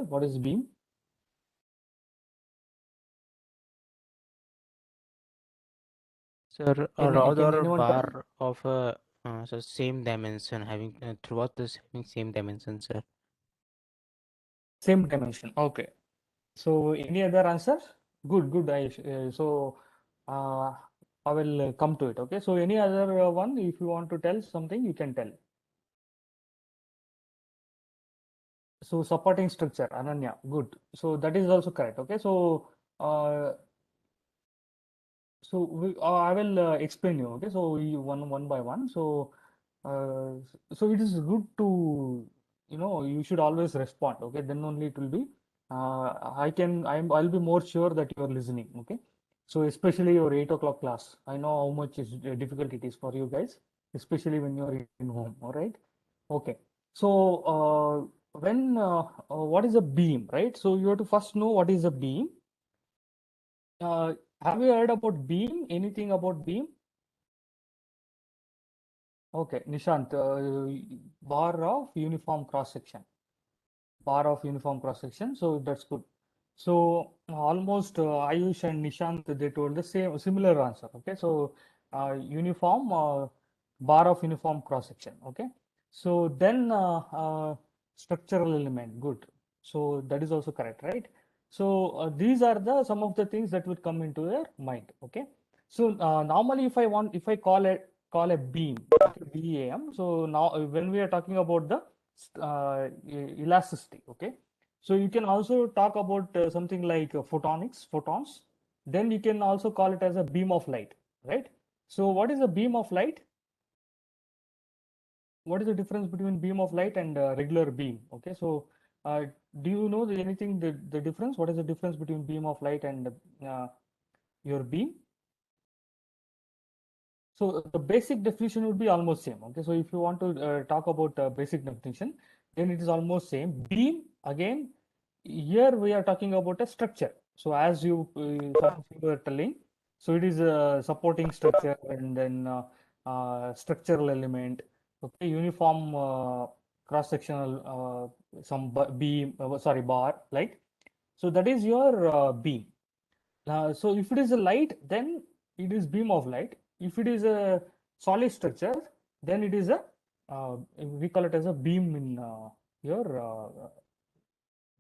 What is beam? Sir, a Can rod can or anyone tell? bar of a so same dimension having throughout this having same dimension, sir. Same dimension. Okay. So any other answer? Good, good. So uh, I will come to it. Okay. So any other one, if you want to tell something, you can tell. So supporting structure, Ananya. Good. So that is also correct. Okay. Uh, I will explain you. Okay. So we one by one. Uh, so it is good to, you should always respond. Okay. Then only it will be. I'll be more sure that you are listening. Okay. So especially your 8 o'clock class. I know how much is difficult it is for you guys, especially when you are in home. All right. Okay. So what is a beam, right? So you have to first know what is a beam. Have you heard about beam? Anything about beam? Okay, Nishant, bar of uniform cross section. Bar of uniform cross section. So that's good. So almost Ayush and Nishant, they told the similar answer. Okay, so uniform bar of uniform cross section. Okay, so then structural element. Good. So that is also correct, right? So these are the some of the things that would come into your mind. Okay, so normally if I call a beam, okay, BAM. So now when we are talking about the elasticity, okay, so you can also talk about something like photons. Then you can also call it as a beam of light, right? So what is a beam of light? What is the difference between beam of light and regular beam? Okay, so uh, do you know anything the difference? What is the difference between beam of light and your beam? So the basic definition would be almost same. Okay, so if you want to talk about basic definition, then it is almost same. Beam, again, here we are talking about a structure. So as some of you were telling, so it is a supporting structure and then structural element. Okay, uniform cross sectional some beam, sorry, bar light. So that is your beam. So if it is a light, then it is beam of light. If it is a solid structure, then it is a we call it as a beam in your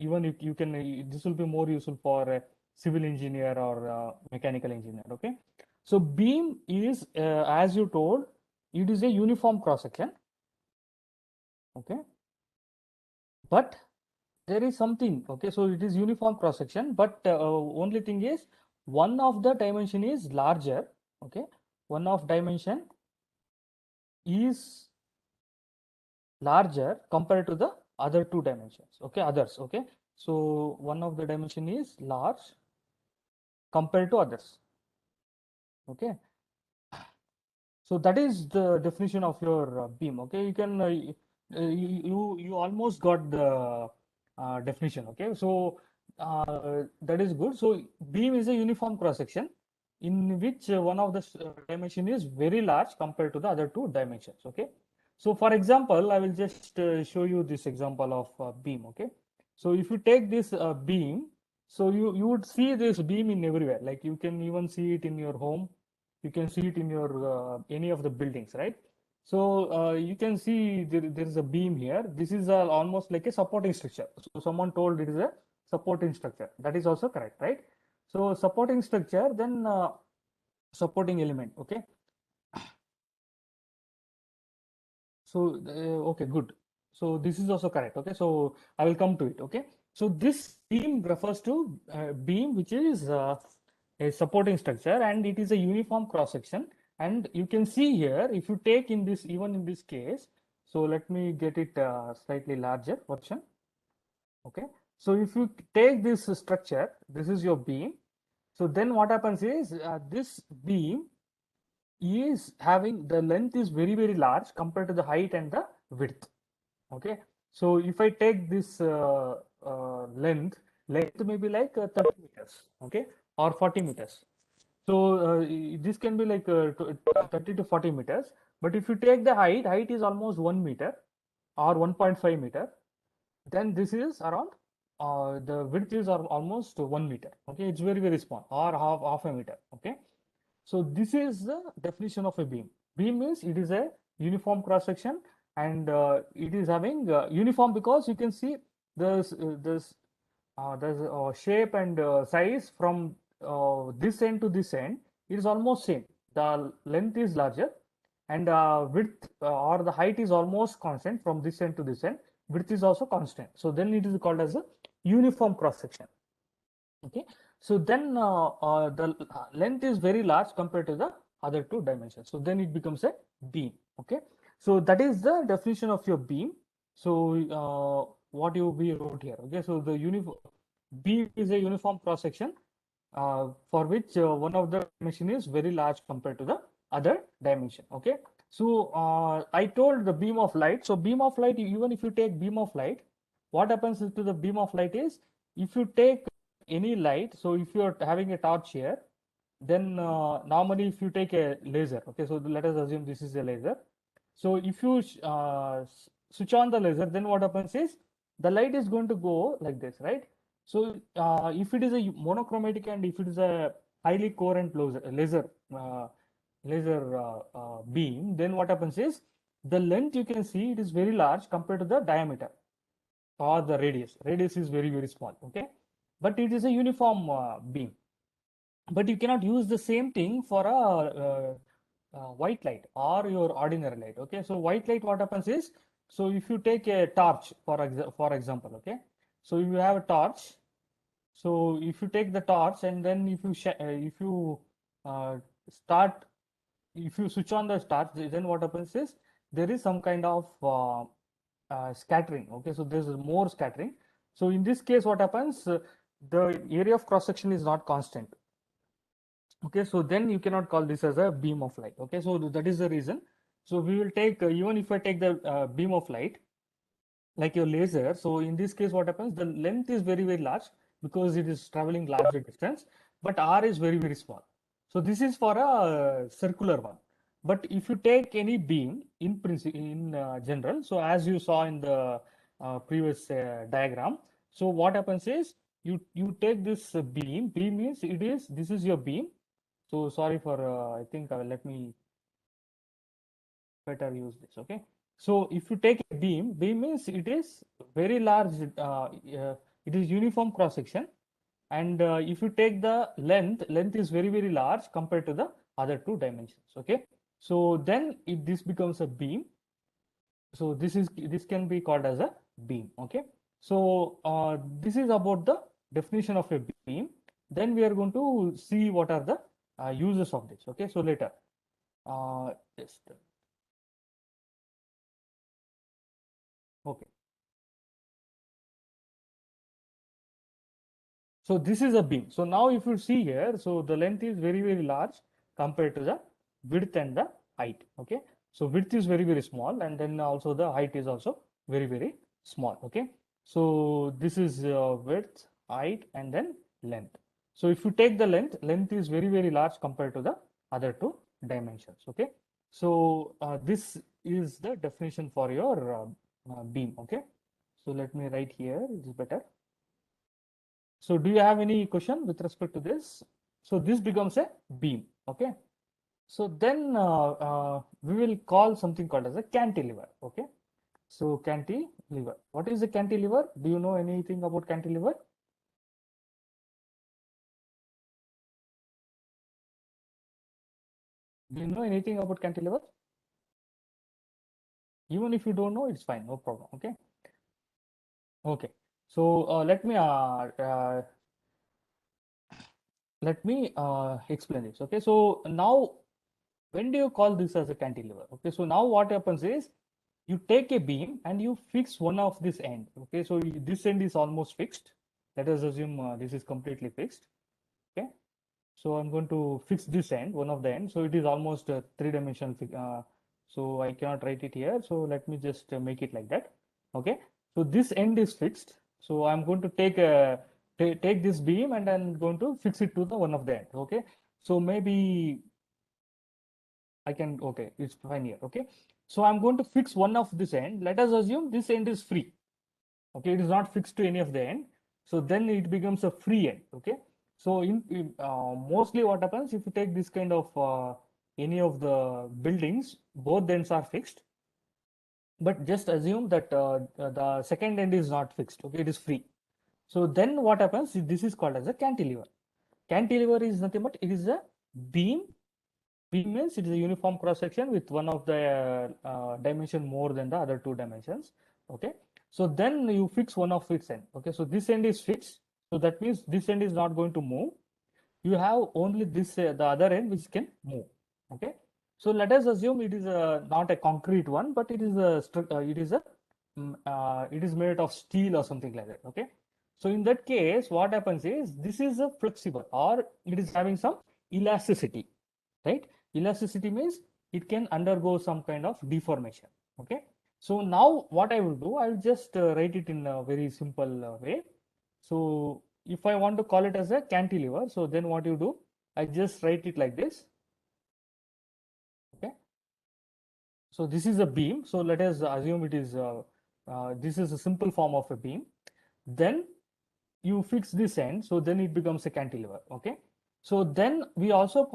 even if you can this will be more useful for a civil engineer or mechanical engineer. Okay, so beam is as you told, it is a uniform cross section. Okay, but there is something. Okay, so it is uniform cross section, but only thing is one of the dimension is larger. Okay, one of dimension is larger compared to the other two dimensions. Okay, others. Okay, so one of the dimension is large compared to others. Okay, so that is the definition of your beam. Okay, you can you almost got the definition. Okay, so that is good. So beam is a uniform cross section in which one of the dimension is very large compared to the other two dimensions. Okay, so for example, I will just show you this example of beam. Okay, so if you take this beam, so you would see this beam in everywhere. Like you can even see it in your home, you can see it in your any of the buildings, right? So you can see there is a beam here. This is almost like a supporting structure. So someone told it is a supporting structure. That is also correct, right? So supporting structure, then supporting element. Okay, so okay, good. So this is also correct. Okay, so I will come to it. Okay, so this beam refers to beam which is a supporting structure, and it is a uniform cross section. And you can see here, if you take in this, even in this case, so let me get it slightly larger version. Okay, so if you take this structure, this is your beam. So then what happens is this beam is having the length is very large compared to the height and the width. Okay, so if I take this length may be like 30 meters, okay, or 40 meters. So this can be like 30 to 40 meters. But if you take the height is almost 1 meter or 1.5 meter, then this is around the width is almost 1 meter. Okay, it's very, very small, or half a meter. Okay, so this is the definition of a beam. Beam means it is a uniform cross section, and it is having uniform because you can see there's shape and size from this end to this end. It is almost same. The length is larger, and width or the height is almost constant from this end to this end. Width is also constant. So then it is called as a uniform cross section. Okay, so then the length is very large compared to the other two dimensions. So then it becomes a beam. Okay, so that is the definition of your beam. So what we wrote here. Okay, so the uniform beam is a uniform cross section for which one of the dimension is very large compared to the other dimension. Okay, so I told the beam of light. So beam of light, even if you take beam of light, what happens to the beam of light is, if you take any light, so if you are having a torch here, then normally if you take a laser, okay, so let us assume this is a laser. So if you switch on the laser, then what happens is the light is going to go like this, right? So if it is a monochromatic and if it is a highly coherent laser beam, then what happens is the length, you can see it is very large compared to the diameter or the radius. Radius is very, very small. Okay, but it is a uniform beam. But you cannot use the same thing for a white light or your ordinary light. Okay, so white light, what happens is, so if you take a torch for example, okay, so you have a torch. So if you take the torch and then if you uh, start if you switch on the torch, then what happens is there is some kind of scattering. Okay, so there's more scattering. So in this case, what happens, the area of cross section is not constant. Okay, so then you cannot call this as a beam of light. Okay, so that is the reason. So we will take even if I take the beam of light like your laser. So in this case, what happens, the length is very, very large because it is traveling larger distance, but r is very, very small. So this is for a circular one. But if you take any beam in principle, in general, so as you saw in the previous diagram, so what happens is you take this beam means this is your beam. So sorry for I think let me better use this. Okay, so if you take a beam means it is very large, it is uniform cross section, and if you take the length is very, very large compared to the other two dimensions. Okay, so then if this becomes a beam, so this can be called as a beam. Okay, so this is about the definition of a beam. Then we are going to see what are the uses of this. Okay, so later just okay. So this is a beam. So now if you see here, so the length is very, very large compared to the width and the height. Okay, so width is very, very small, and then also the height is also very, very small. Okay, so this is width, height, and then length. So if you take the length is very, very large compared to the other two dimensions. Okay, so this is the definition for your beam. Okay, so let me write here, it is better. So do you have any question with respect to this? So this becomes a beam. Okay, so then we will call something called as a cantilever. Okay, so cantilever, what is a cantilever? Do you know anything about cantilever? Do you know anything about cantilever? Even if you don't know, it's fine, no problem. Okay, okay, so let me explain this. Okay, so now when do you call this as a cantilever? Okay, so now what happens is you take a beam and you fix one of this end. Okay, so this end is almost fixed. Let us assume this is completely fixed. Okay, so I'm going to fix this end, one of the ends. So it is almost three-dimensional. So I cannot write it here. So let me just make it like that. Okay, so this end is fixed. So I'm going to take this beam and I'm going to fix it to the one of the end. Okay, so maybe I can, okay, it's fine here. Okay, so I'm going to fix one of this end. Let us assume this end is free. Okay, it is not fixed to any of the end. So then it becomes a free end. Okay. So mostly what happens if you take this kind of any of the buildings, both the ends are fixed, but just assume that the second end is not fixed. Okay, it is free. So then what happens? This is called as a cantilever. Cantilever is nothing but it is a beam. Beam means it is a uniform cross section with one of the dimension more than the other two dimensions. Okay. So then you fix one of its end. Okay. So this end is fixed. So that means this end is not going to move. You have only this the other end which can move. Okay. So let us assume it is not a concrete one, but it is it is made of steel or something like that. Okay. So in that case, what happens is this is a flexible or it is having some elasticity, right? Elasticity means it can undergo some kind of deformation. Okay. So now what I will do, I will just write it in a very simple way. So if I want to call it as a cantilever, so then what you do, I just write it like this. Okay. So this is a beam. So let us assume it is this is a simple form of a beam. Then you fix this end, so then it becomes a cantilever. Okay. So then we also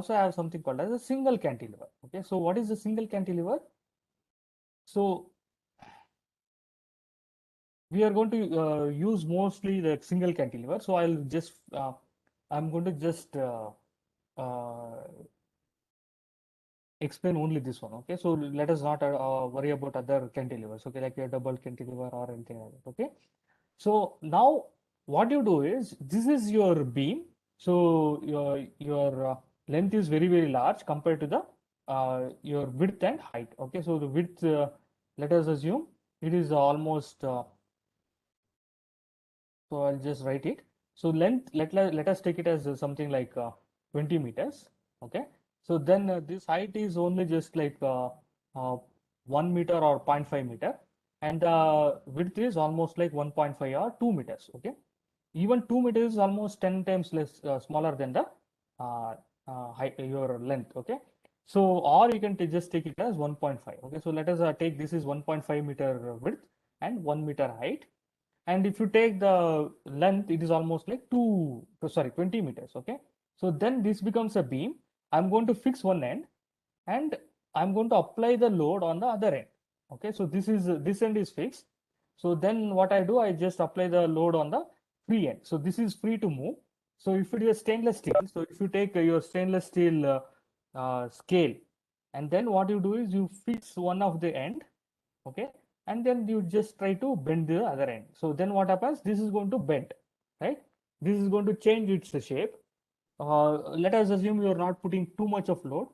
have something called as a single cantilever. Okay. So what is a single cantilever? So we are going to use mostly the single cantilever. So I'm going to just uh, explain only this one. Okay, so let us not worry about other cantilevers. Okay, like a double cantilever or anything like that. Okay, so now what you do is this is your beam. So your length is very large compared to the your width and height. Okay, so the width, let us assume it is almost so I'll just write it. So length, let us take it as something like 20 meters. Okay. So then this height is only just like uh, 1 meter or zero point 0.5 meter. And the width is almost like 1.5 or 2 meters. Okay. Even 2 meters is almost 10 times less smaller than the height, your length. Okay. So, or you can just take it as 1.5. Okay. So let us take this is 1.5 meter width and 1 meter height, and if you take the length it is almost like 20 meters. Okay, so then this becomes a beam. I'm going to fix one end and I'm going to apply the load on the other end. Okay, so this end is fixed. So then what I do, I just apply the load on the free end. So this is free to move. So if it is stainless steel, so if you take your stainless steel scale, and then what you do is you fix one of the end. Okay, and then you just try to bend the other end. So then what happens, this is going to bend, right? This is going to change its shape. Let us assume you are not putting too much of load.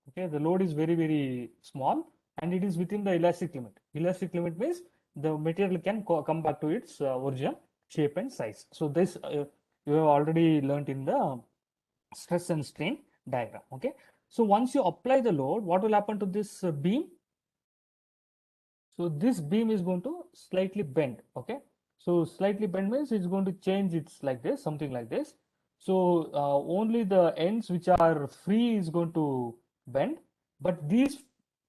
Okay, the load is very small and it is within the elastic limit. Elastic limit means the material can come back to its original shape and size. So this you have already learned in the stress and strain diagram. Okay, so once you apply the load, what will happen to this beam? So this beam is going to slightly bend. Okay, so slightly bend means it's going to change. It's like this, something like this. So only the ends which are free is going to bend, but these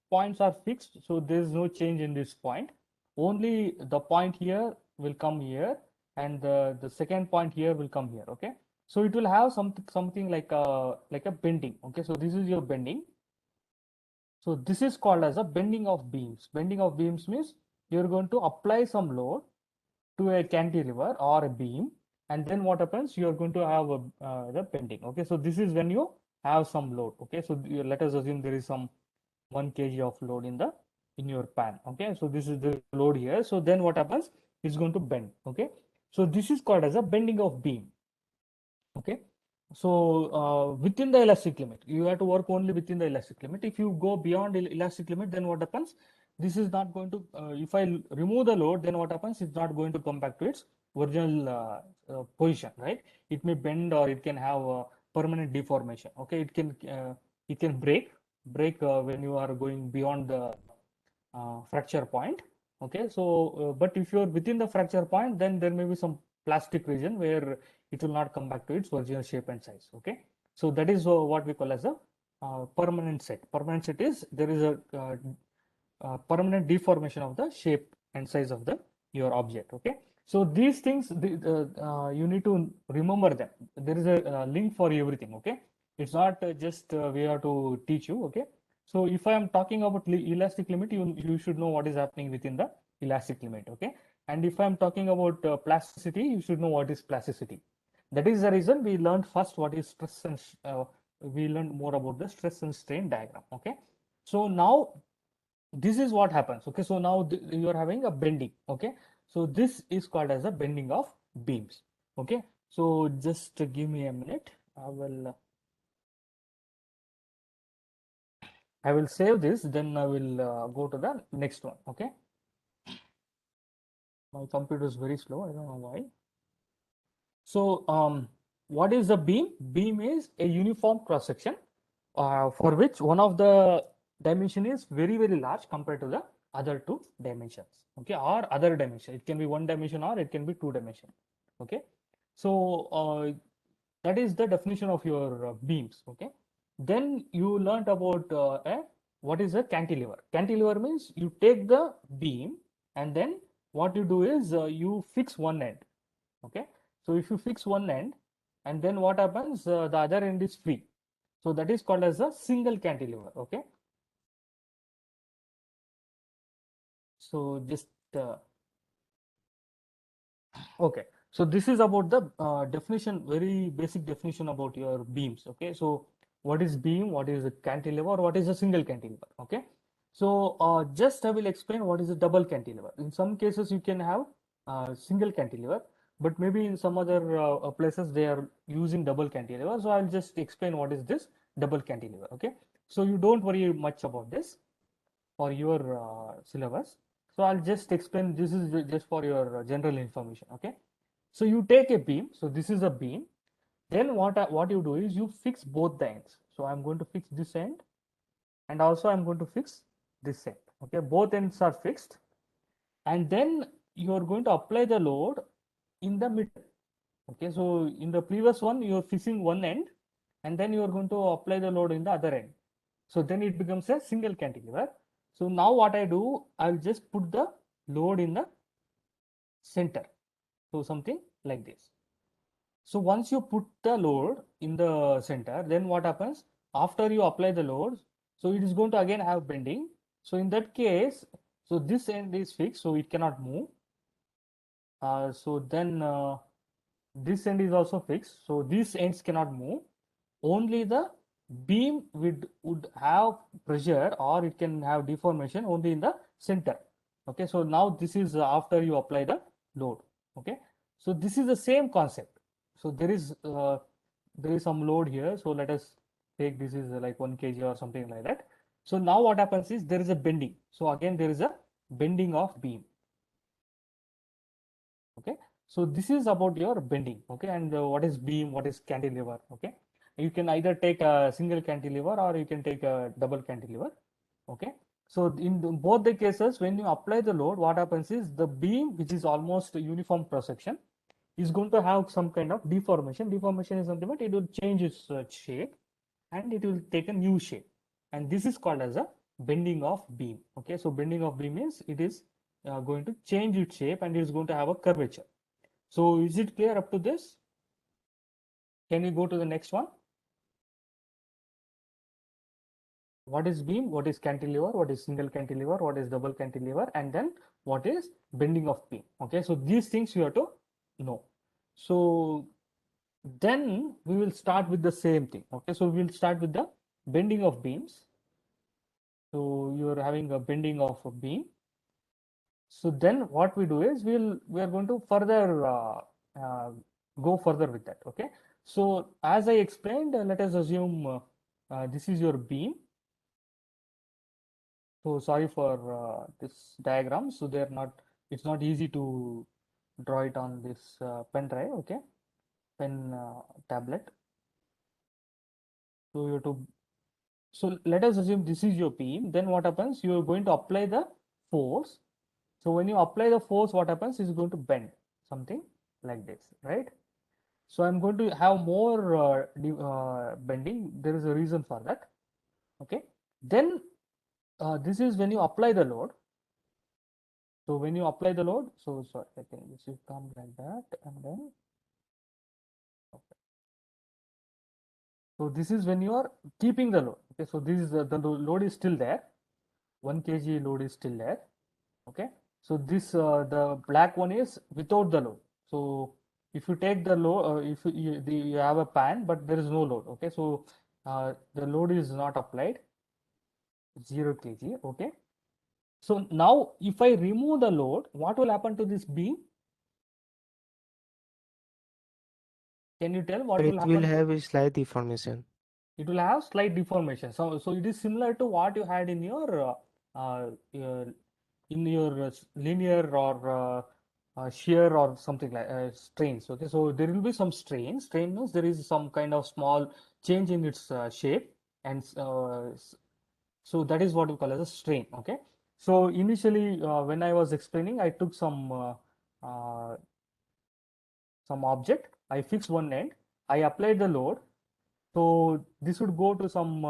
points are fixed. So there is no change in this point. Only the point here will come here, and the second point here will come here. Okay, so it will have something like a bending. Okay, so this is your bending. So this is called as a bending of beams. Bending of beams means you're going to apply some load to a cantilever or a beam, and then what happens? You're going to have the bending. Okay, so this is when you have some load. Okay, so let us assume there is some 1 kg of load in your pan. Okay, so this is the load here. So then what happens? It's going to bend. Okay, so this is called as a bending of beam. Okay, so within the elastic limit, you have to work only within the elastic limit. If you go beyond elastic limit, then what happens? This is not going to, if I remove the load, then what happens? It's not going to come back to its original position, right? It may bend or it can have a permanent deformation. Okay, it can break when you are going beyond the fracture point. Okay, so but if you're within the fracture point, then there may be some plastic region where it will not come back to its original shape and size. Okay, so that is what we call as a permanent set. Permanent set is there is a permanent deformation of the shape and size of the your object. Okay, So these things, you need to remember them. There is a link for everything. Okay, it's not just we have to teach you. Okay, so if I am talking about elastic limit, you should know what is happening within the elastic limit. Okay, and if I am talking about plasticity, you should know what is plasticity. That is the reason we learned first what is stress and we learned more about the stress and strain diagram. Okay, so now this is what happens. Okay, so now you are having a bending. Okay, so this is called as a bending of beams. Okay, so just give me a minute. I will save this, then I will go to the next one. Okay, my computer is very slow, I don't know why. So what is the beam? Beam is a uniform cross section for which one of the dimension is very large compared to the other two dimensions. Okay, or other dimension. It can be one dimension or it can be two dimension. Okay, so that is the definition of your beams. Okay, then you learned about what is a cantilever. Cantilever means you take the beam and then what you do is you fix one end. Okay, so if you fix one end and then what happens, the other end is free, so that is called as a single cantilever. Okay, so just okay, so this is about the definition, very basic definition about your beams. Okay, so what is beam, what is a cantilever, what is a single cantilever. Okay, so just I will explain what is a double cantilever. In some cases you can have single cantilever, but maybe in some other places they are using double cantilever, so I'll just explain what is this double cantilever. Okay, so you don't worry much about this for your syllabus. So I'll just explain, this is just for your general information. Okay, so you take a beam, so this is a beam, then what you do is you fix both the ends. So I'm going to fix this end and also I'm going to fix this end. Okay, both ends are fixed, and then you are going to apply the load in the middle. Okay, so in the previous one you are fixing one end and then you are going to apply the load in the other end. So then it becomes a single cantilever. So now what I do, I'll just put the load in the center. So something like this. So once you put the load in the center, then what happens? After you apply the load, so it is going to again have bending. So in that case, so this end is fixed, so it cannot move. So then this end is also fixed, so these ends cannot move. Only the beam would have pressure or it can have deformation only in the center. Okay, so now this is after you apply the load. Okay, so this is the same concept. So there is some load here, so let us take this is like 1 kg or something like that. So now what happens is there is a bending, so again there is a bending of beam. Okay, so this is about your bending. Okay, and what is beam, what is cantilever. Okay, you can either take a single cantilever or you can take a double cantilever. Okay, so in both the cases, when you apply the load, what happens is the beam, which is almost a uniform cross section, is going to have some kind of deformation. Deformation is something, but it will change its shape and it will take a new shape, and this is called as a bending of beam. Okay, so bending of beam means it is going to change its shape and it is going to have a curvature. So is it clear up to this? Can we go to the next one? What is beam, what is cantilever, what is single cantilever, what is double cantilever, and then what is bending of beam. Okay, so these things you have to know. So then we will start with the same thing. Okay, so we will start with the bending of beams. So you are having a bending of a beam. So then what we do is we are going to further uh, go further with that. Okay, so as I explained, let us assume this is your beam. So sorry for this diagram. So they're not, it's not easy to draw it on this pen drive. Okay, pen tablet. So you have to, so let us assume this is your beam. Then what happens? You are going to apply the force. So when you apply the force, what happens is going to bend something like this, right? So I'm going to have more bending. There is a reason for that. Okay. Then this is when you apply the load. So when you apply the load, so sorry, I think this should come like that, and then okay. So this is when you are keeping the load. Okay, so this is the load is still there. 1 kg load is still there. Okay, so this the black one is without the load. So if you take the load, if you have a pan, but there is no load. Okay, so the load is not applied, 0 kg. Okay, so now if I remove the load, what will happen to this beam? Can you tell what will It will happen to? have a slight deformation. It will have slight deformation. So it is similar to what you had in your linear or shear or something like strains. Okay, so there will be some strain. Strain means there is some kind of small change in its shape, and so that is what we call as a strain. Okay, so initially when I was explaining, I took uh, some object, I fixed one end, I applied the load, so this would go to some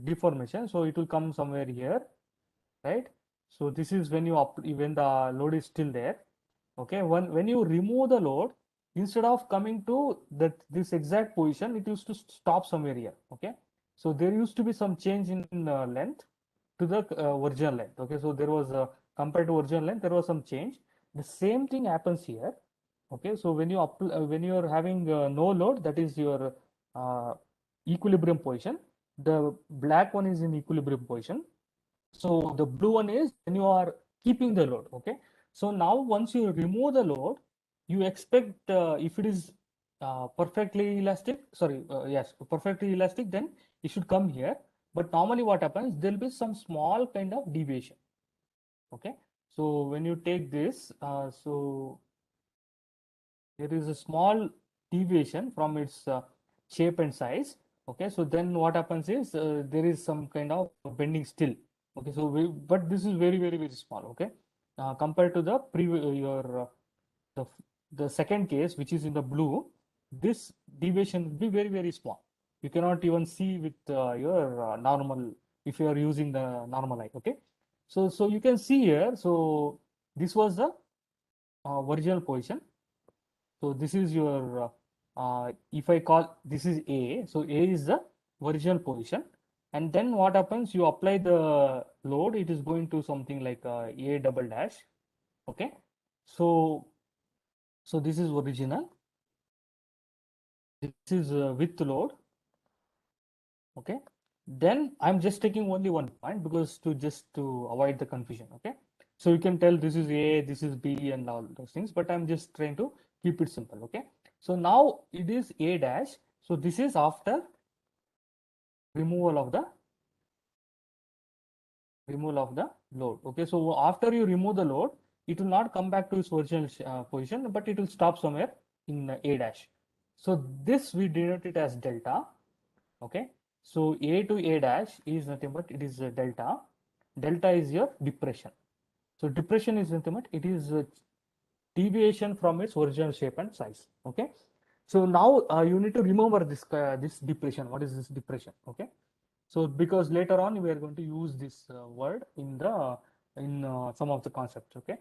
deformation, so it will come somewhere here, right? So this is when you when the load is still there. Okay, when you remove the load, instead of coming to this exact position, it used to stop somewhere here. Okay, so there used to be some change in length to the original length. Okay, so there was compared to original length, there was some change. The same thing happens here. Okay, so when you are having no load, that is your uh, equilibrium position. The black one is in equilibrium position. So the blue one is when you are keeping the load. Okay, so now once you remove the load, you expect if it is perfectly elastic, sorry, yes, perfectly elastic, then it should come here. But normally what happens, there will be some small kind of deviation. Okay, so when you take this, so there is a small deviation from its shape and size. Okay, so then what happens is there is some kind of bending still. Okay, so but this is very small. Okay, compared to the previous your the the second case, which is in the blue, this deviation will be very small. You cannot even see with your normal, if you are using the normal eye. Okay, so you can see here, so this was the original position. So this is your, if I call this is A, so A is the original position. And then what happens, you apply the load, it is going to something like A double dash. Okay. So, so this is original. This is with load. Okay. Then I'm just taking only one point because to avoid the confusion. Okay. So you can tell this is A, this is B and all those things, but I'm just trying to keep it simple. Okay. So now it is A dash. So this is after removal of the load. Okay. So after you remove the load, it will not come back to its original position, but it will stop somewhere in A dash. So this we denote it as delta. Okay, so A to A dash is nothing but it is delta. Delta is your depression. So depression is nothing but it is deviation from its original shape and size. Okay, so now you need to remember this depression. What is this depression? Okay, so because later on we are going to use this word in the in some of the concepts. Okay,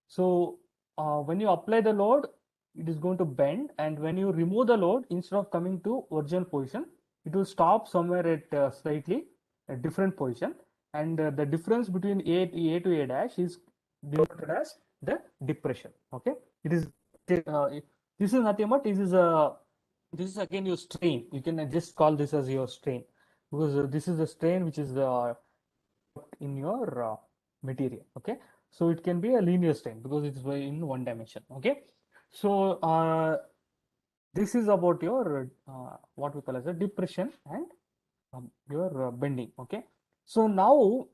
so when you apply the load, it is going to bend, and when you remove the load, instead of coming to original position, it will stop somewhere at slightly a different position, and the difference between A to A dash is denoted as the depression. Okay, it is this is nothing but this is again your strain. You can just call this as your strain because this is the strain which is in your material. Okay, so it can be a linear strain because it's in one dimension. Okay, so this is about your what we call as a depression and your bending. Okay, so now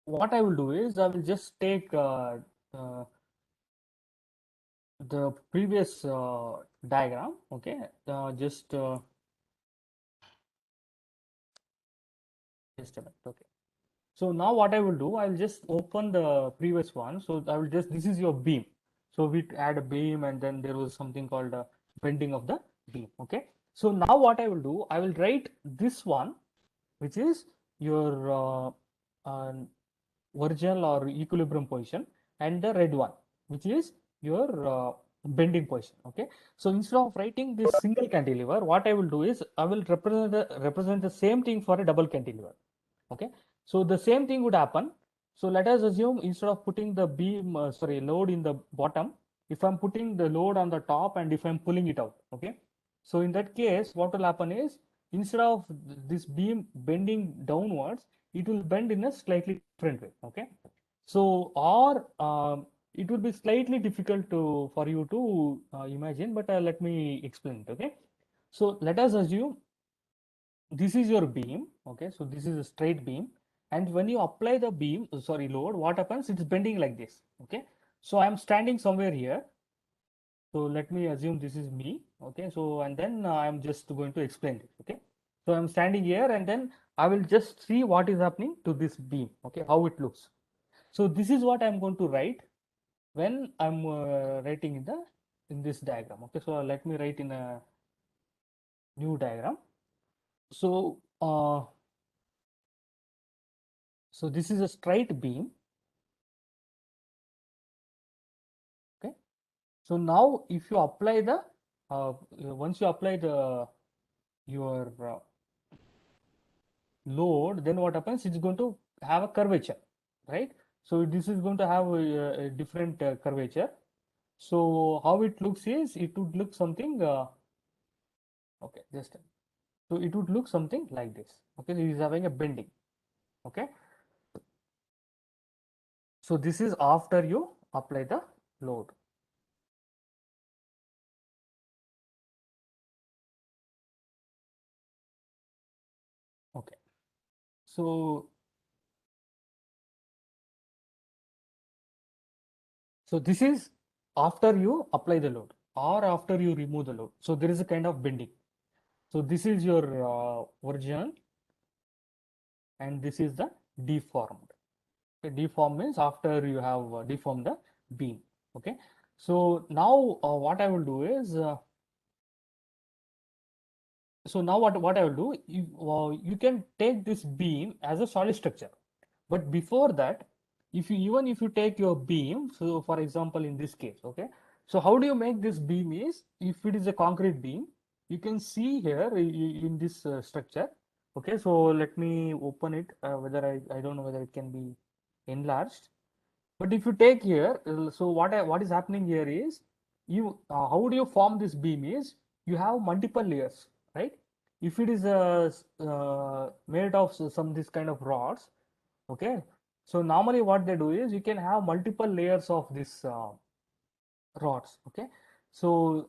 what I will do is I will just take the previous diagram. Okay, just a minute. Okay, so now what I will do, I will just open the previous one. So I will just, this is your beam. So we add a beam and then there was something called bending of the beam. Okay, so now what I will do, I will write this one, which is your original or equilibrium position. and the red one, which is your bending position. Okay, so instead of writing this single cantilever, what I will do is I will represent the same thing for a double cantilever. Okay, so the same thing would happen. So let us assume instead of putting the load in the bottom, if I'm putting the load on the top and if I'm pulling it out. Okay, so in that case what will happen is instead of this beam bending downwards, it will bend in a slightly different way. Okay, so or it will be slightly difficult to for you to imagine, but let me explain it. Okay, so let us assume this is your beam. Okay, so this is a straight beam, and when you apply the load, what happens? It's bending like this. Okay, so I'm standing somewhere here. So let me assume this is me. Okay, so and then I'm just going to explain it. Okay, so I'm standing here and then I will just see what is happening to this beam. Okay, how it looks. So this is what I'm going to write when I'm writing in this diagram. Okay, so let me write in a new diagram. So so this is a straight beam. Okay, so now if you apply the once you apply the your load, then what happens? It's going to have a curvature, right? So this is going to have a different curvature. So how it looks is it would look something okay, just so it would look something like this. Okay, it is having a bending. Okay, so this is after you apply the load. Okay, so this is after you apply the load or after you remove the load. So there is a kind of bending. So this is your original and this is the deformed. Okay, deformed means after you have deformed the beam. Okay, so now what I will do is so now what I will do, you can take this beam as a solid structure. But before that, if you even if you take your beam, so for example in this case, okay, so how do you make this beam is if it is a concrete beam, you can see here in this structure. Okay, so let me open it. Whether I don't know whether it can be enlarged. But if you take here, so what is happening here is you how do you form this beam is you have multiple layers, right? If it is made of some this kind of rods, okay. So normally what they do is you can have multiple layers of this rods, okay. So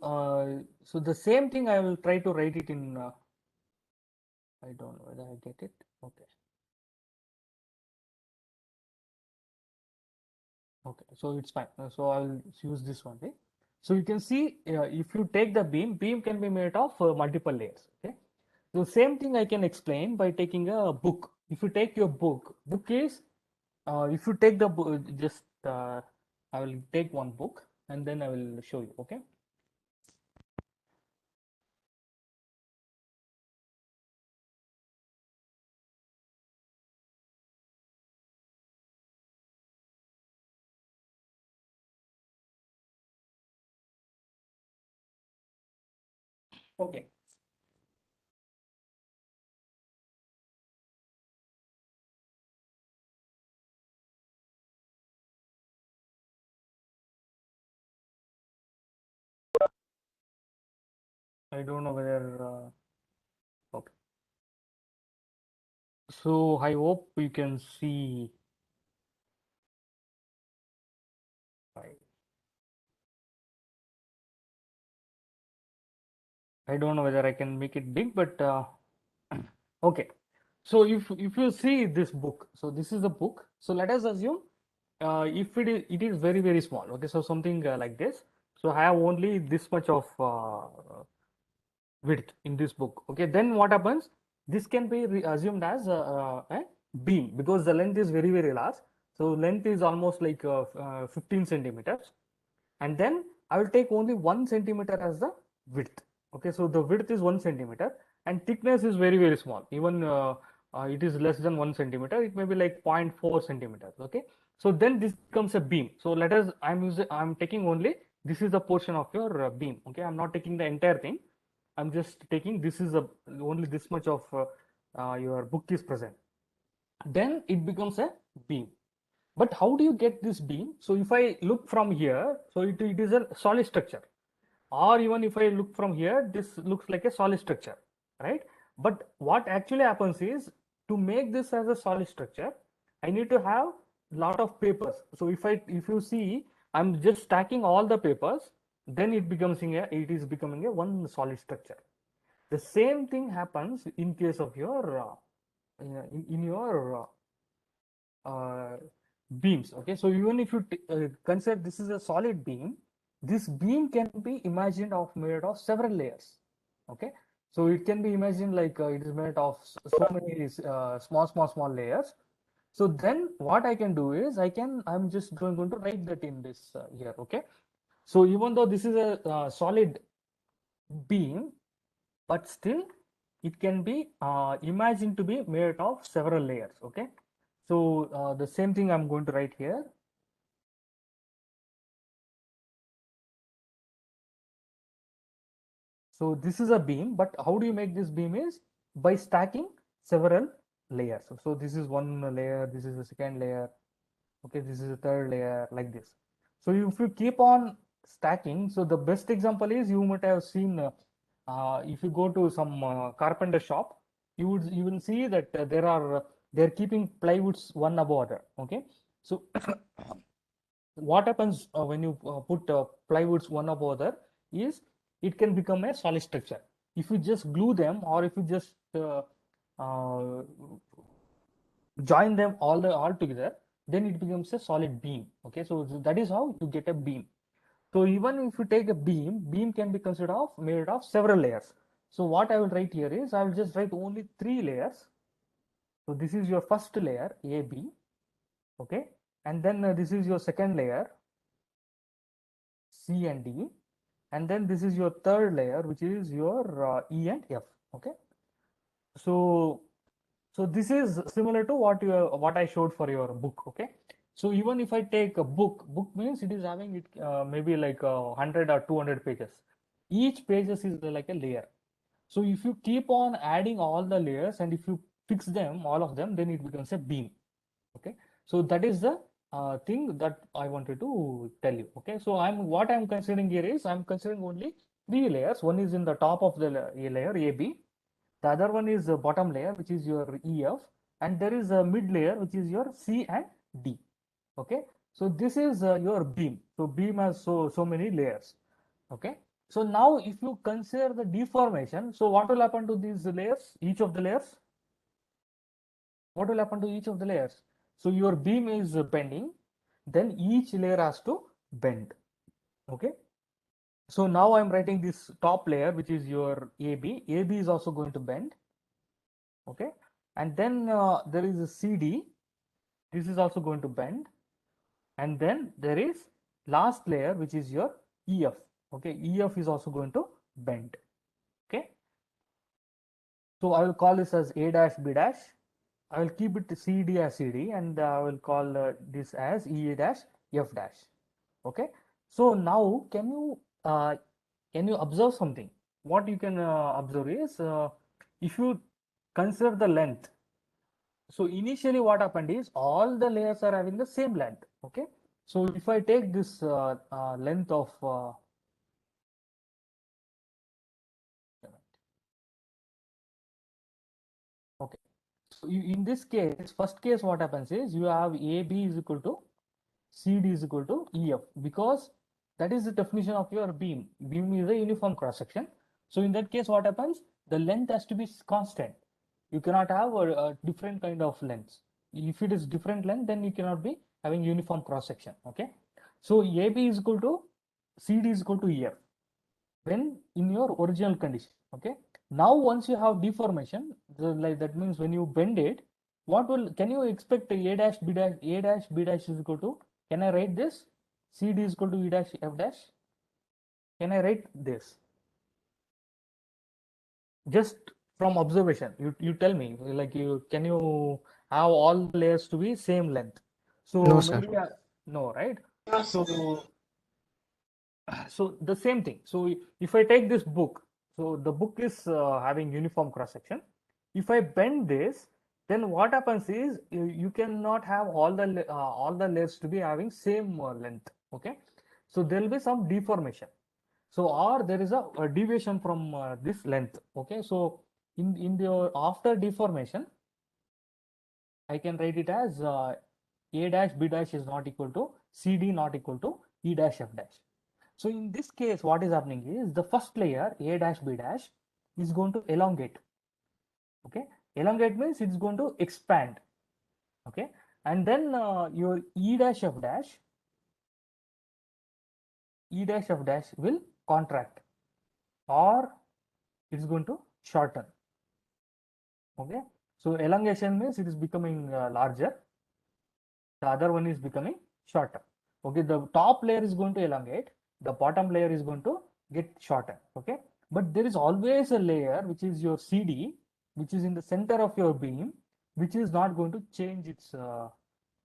so the same thing I will try to write it in. I don't know whether I get it. Okay. Okay, so it's fine. So I'll use this one. Okay? So you can see if you take the beam can be made of multiple layers. Okay. So same thing I can explain by taking a book. If you take your book is if you take the book, just I will take one book and then I will show you. Okay. Okay. I don't know whether. Okay. So I hope you can see. I don't know whether I can make it big, but okay. So if you see this book, so this is the book. So let us assume if it is very small. Okay, so something like this. So I have only this much of width in this book. Okay, then what happens? This can be assumed as a beam because the length is very large. So length is almost like 15 centimeters, and then I will take only 1 centimeter as the width. Okay, so the width is 1 centimeter and thickness is very small. Even it is less than 1 centimeter. It may be like 0.4 centimeters. Okay, So then this becomes a beam. So let us, I'm taking only, this is the portion of your beam. Okay, I'm not taking the entire thing. I'm just taking, this is a, only this much of your book is present. Then it becomes a beam. But how do you get this beam? So if I look from here, so it is a solid structure. Or even if I look from here, this looks like a solid structure, right? But what actually happens is, to make this as a solid structure, I need to have lot of papers. So if you see, I'm just stacking all the papers, then it is becoming a one solid structure. The same thing happens in case of your in your uh, beams. Okay, so even if you consider this is a solid beam, this beam can be imagined of made of several layers. Okay, so it can be imagined like it is made of so many small layers. So then what I can do is, I'm just going to write that in this here. Okay, so even though this is a solid beam, but still it can be imagined to be made of several layers. Okay, so the same thing I'm going to write here. So this is a beam, but how do you make this beam is by stacking several layers. So this is one layer, this is the second layer, okay, this is the third layer, like this. So if you keep on stacking, so the best example is, you might have seen if you go to some carpenter shop, you will see that they're keeping plywoods one above other. Okay, so what happens when you put plywoods one above other is, it can become a solid structure. If you just glue them, or if you just uh, join them all together, then it becomes a solid beam. Okay, so that is how you get a beam. So even if you take a beam can be considered of made of several layers. So what I will write here is, I will just write only 3 layers. So this is your first layer, AB. Okay, and then this is your second layer, C and D, and then this is your third layer, which is your E and F. Okay, so this is similar to what I showed for your book. Okay, so even if I take a book means it is having it maybe like 100 or 200 pages. Each pages is like a layer. So if you keep on adding all the layers, and if you fix them, all of them, then it becomes a beam. Okay, so that is the thing that I wanted to tell you. Okay, so what I'm considering here is, I'm considering only 3 layers. One is in the top of the layer AB, the other one is the bottom layer, which is your EF, and there is a mid layer, which is your C and D. Okay, so this is your beam. So beam has so many layers. Okay, so now if you consider the deformation, so what will happen to these layers, each of the layers? What will happen to each of the layers? So your beam is bending, then each layer has to bend. Okay, so now I'm writing this top layer, which is your AB. AB is also going to bend. Okay, and then there is a CD. This is also going to bend, and then there is last layer, which is your EF. Okay, EF is also going to bend. Okay, so I will call this as A dash B dash. I will keep it CD as CD, and I will call this as E dash F dash. Okay, so now can you observe something? What you can observe is, if you consider the length. So initially what happened is, all the layers are having the same length. Okay, so if I take this length of okay, so in this case, first case, what happens is, you have AB is equal to CD is equal to EF, because that is the definition of your beam. Beam is a uniform cross section. So in that case, what happens? The length has to be constant. You cannot have a different kind of lengths. If it is different length, then you cannot be having uniform cross section. Okay, so AB is equal to CD is equal to EF when in your original condition. Okay, now once you have deformation, like that means when you bend it, what will, can you expect A dash B dash, A dash B dash is equal to, can I write this, CD is equal to E dash F dash? Can I write this? Just from observation, you tell me, like, you can you have all the layers to be same length? So No, sir. maybe no, right? So so the same thing. So if I take this book, so the book is having uniform cross section. If I bend this, then what happens is you cannot have all the layers to be having same length. Okay, so there will be some deformation. So or there is a deviation from this length. Okay, so in the after deformation, I can write it as a dash b dash is not equal to cd not equal to e dash f dash. So in this case, what is happening is the first layer a dash b dash is going to elongate. Okay, elongate means it's going to expand. Okay, and then your e dash f dash will contract, or it's going to shorten. Okay, so elongation means it is becoming larger, the other one is becoming shorter. Okay, the top layer is going to elongate, the bottom layer is going to get shorter. Okay, but there is always a layer which is your cd, which is in the center of your beam, which is not going to change its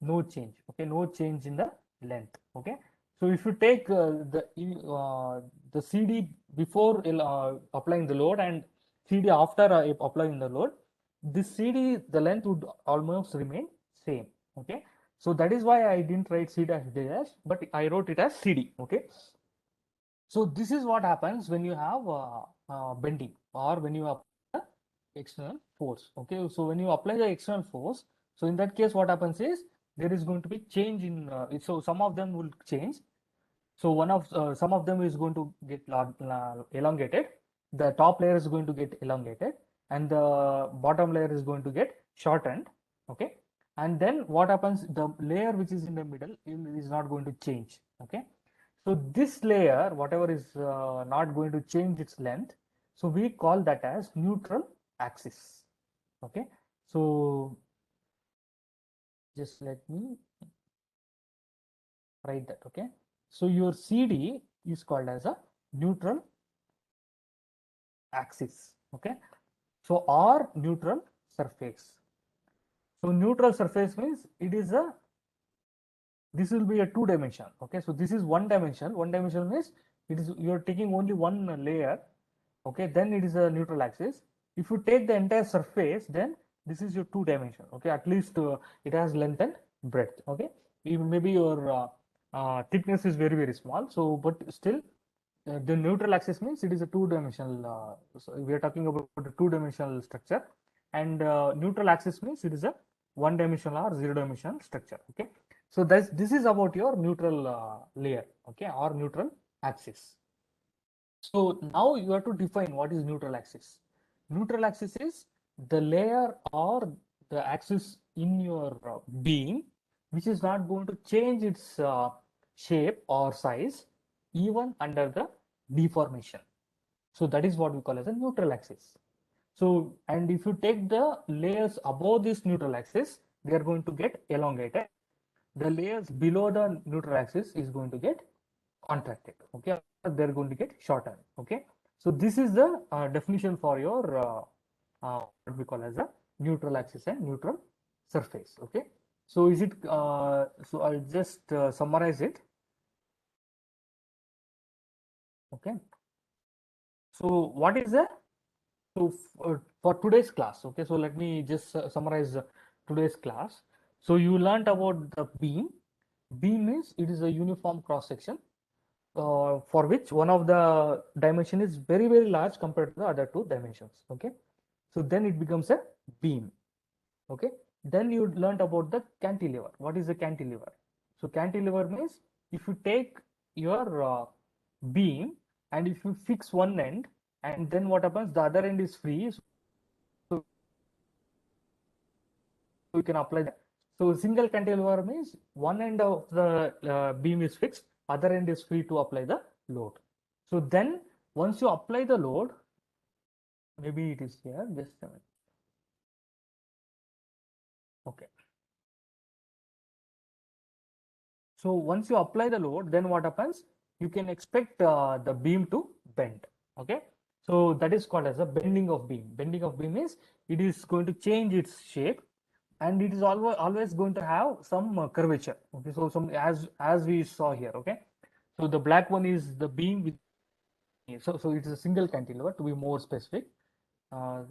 no change. Okay, no change in the length. Okay, so if you take the cd before applying the load and cd after applying the load, this cd the length would almost remain same. Okay, so that is why I didn't write c dash d dash, but I wrote it as cd. Okay, so this is what happens when you have bending or when you apply the external force. Okay, so when you apply the external force, so in that case what happens is there is going to be change in so some of them will change. So some of them is going to get elongated, the top layer is going to get elongated, and the bottom layer is going to get shortened. Okay, and then what happens, the layer which is in the middle is not going to change. Okay, so this layer, whatever is not going to change its length, so we call that as neutral axis. Okay, so just let me write that. Okay, so your cd is called as a neutral axis. Okay, so or neutral surface. So neutral surface means it is a, this will be a two dimension. Okay, so this is one dimension. One dimension means it is, you're taking only one layer. Okay, then it is a neutral axis. If you take the entire surface, then this is your two dimension. Okay, at least it has length and breadth. Okay, even maybe your thickness is very small, so but still the neutral axis means it is a two-dimensional. So we are talking about a two-dimensional structure, and neutral axis means it is a one-dimensional or zero-dimensional structure. Okay, so this is about your neutral layer. Okay, or neutral axis. So now you have to define what is neutral axis. Neutral axis is the layer or the axis in your beam which is not going to change its shape or size even under the deformation. So that is what we call as a neutral axis. So, and if you take the layers above this neutral axis, they are going to get elongated. The layers below the neutral axis is going to get contracted. Okay, they're going to get shortened. Okay, so this is the definition for your what we call as a neutral axis and neutral surface. Okay, so is it so I'll just summarize it. Okay, so what is the, so for today's class, okay, so let me just summarize today's class. So you learned about the beam. Beam means it is a uniform cross section for which one of the dimension is very large compared to the other two dimensions. Okay, so then it becomes a beam. Okay, then you learned about the cantilever. What is a cantilever? So cantilever means if you take your beam and if you fix one end, and then what happens, the other end is free, so you can apply that. So single cantilever means one end of the beam is fixed, other end is free to apply the load. So then once you apply the load, maybe it is here, just a minute. Okay. So once you apply the load, then what happens? You can expect the beam to bend. Okay. So that is called as a bending of beam. Bending of beam is it is going to change its shape and it is always going to have some curvature. Okay, so some as we saw here. Okay, so the black one is the beam with, so it is a single cantilever to be more specific. Uh,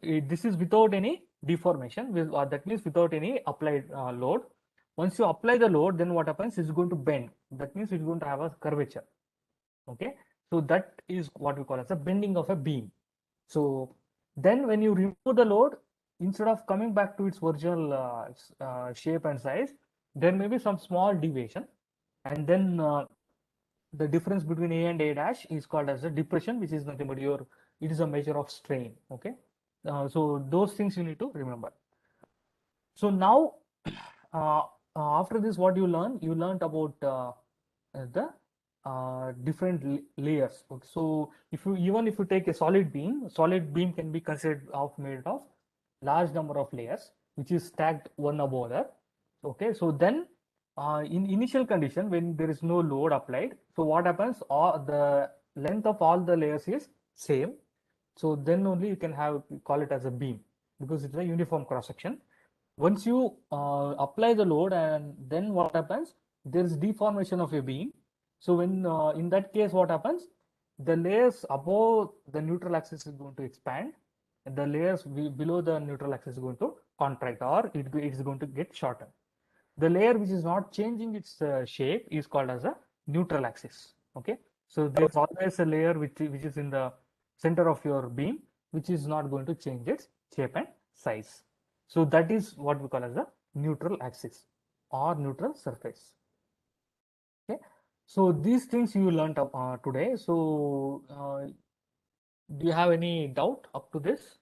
this is without any deformation, that means without any applied load. Once you apply the load, then what happens? It's going to bend. That means it's going to have a curvature. Okay, so that is what we call as a bending of a beam. So then when you remove the load, instead of coming back to its original shape and size, there may be some small deviation, and then the difference between A and A dash is called as a depression, which is nothing but it is a measure of strain. Okay, so those things you need to remember. So now, after this, what you learn? You learned about the different layers. Okay, so even if you take a solid beam can be considered of made of large number of layers, which is stacked one above other. Okay, so then in initial condition, when there is no load applied, so what happens? All the length of all the layers is same. So then only you can call it as a beam, because it's a uniform cross section. Once you apply the load, and then what happens? There is deformation of a beam. So when in that case, what happens? The layers above the neutral axis is going to expand, and the layers below the neutral axis is going to contract, or it is going to get shortened. The layer which is not changing its shape is called as a neutral axis. Okay, so there's always a layer which is in the center of your beam, which is not going to change its shape and size. So that is what we call as a neutral axis or neutral surface. Okay, so these things you learned today. So do you have any doubt up to this?